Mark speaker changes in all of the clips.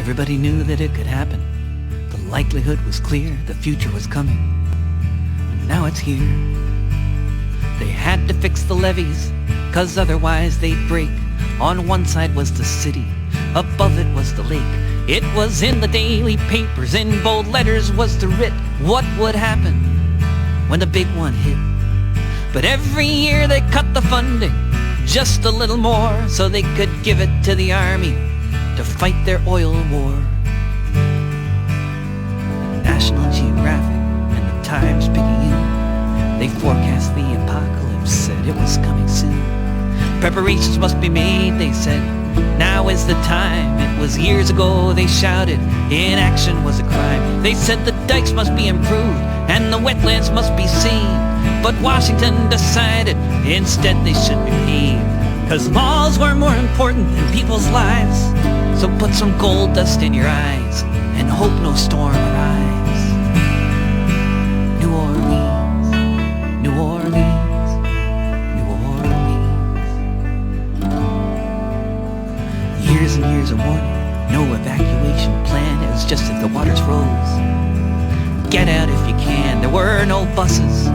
Speaker 1: Everybody knew that it could happen. The likelihood was clear, the future was coming. Now it's here. They had to fix the levees, 'cause otherwise they'd break. On one side was the city, above it was the lake. It was in the daily papers, in bold letters was the writ. What would happen when the big one hit? But every year they cut the funding just a little more, so they could give it to the army to fight their oil war. National Geographic and the Times-Picayune, they forecast the apocalypse, said it was coming soon. Preparations must be made, they said. Now is the time. It was years ago they shouted, inaction was a crime. They said the dikes must be improved and the wetlands must be saved. But Washington decided instead they should be paved, 'cause laws were more important than people's lives. So put some gold dust in your eyes and hope no storm arrives. New Orleans, New Orleans, New Orleans. Years and years of warning, no evacuation plan. It was just if the waters rose, get out if you can. There were no buses,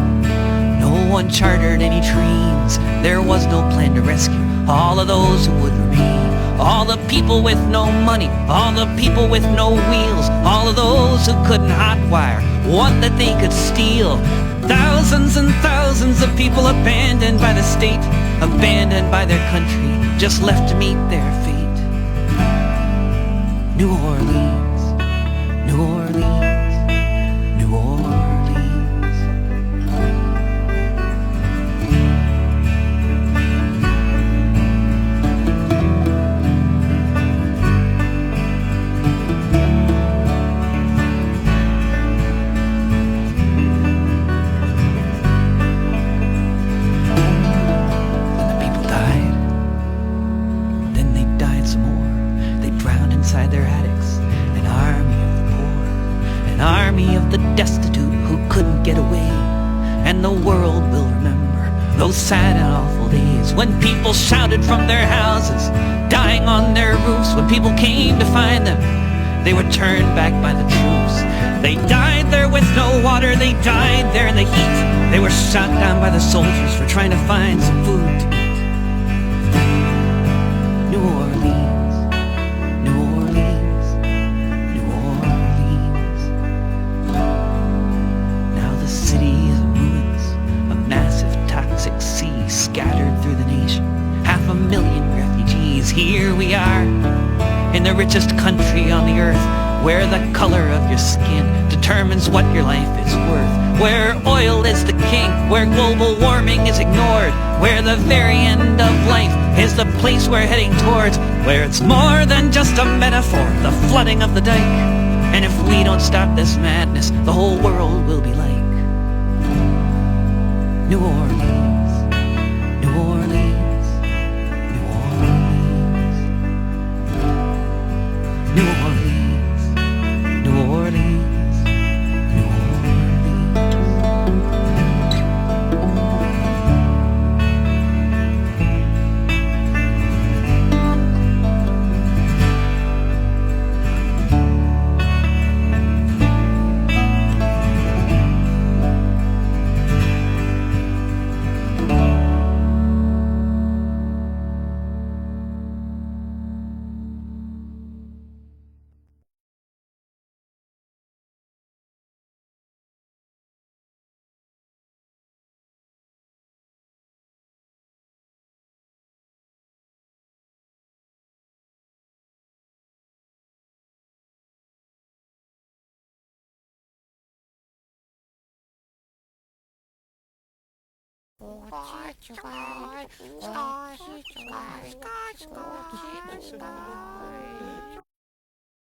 Speaker 1: no one chartered any trains. There was no plan to rescue all of those who would remain. All the people with no money, all the people with no wheels, all of those who couldn't hotwire what that they could steal. Thousands and thousands of people abandoned by the state, abandoned by their country, just left to meet their fate. New Orleans, New Orleans, New Orleans. Inside their attics, an army of the poor, an army of the destitute who couldn't get away. And the world will remember those sad and awful days when people shouted from their houses, dying on their roofs. When people came to find them, they were turned back by the troops. They died there with no water, they died there in the heat. They were shot down by the soldiers for trying to find some food to eat. New Orleans, scattered through the nation, 500,000 refugees. Here we are, in the richest country on the earth, where the color of your skin determines what your life is worth, where oil is the king, where global warming is ignored, where the very end of life is the place we're heading towards, where it's more than just a metaphor, the flooding of the dike. And if we don't stop this madness, the whole world will be like New Orleans. New Orleans, New Orleans, New Orleans, New Orleans, New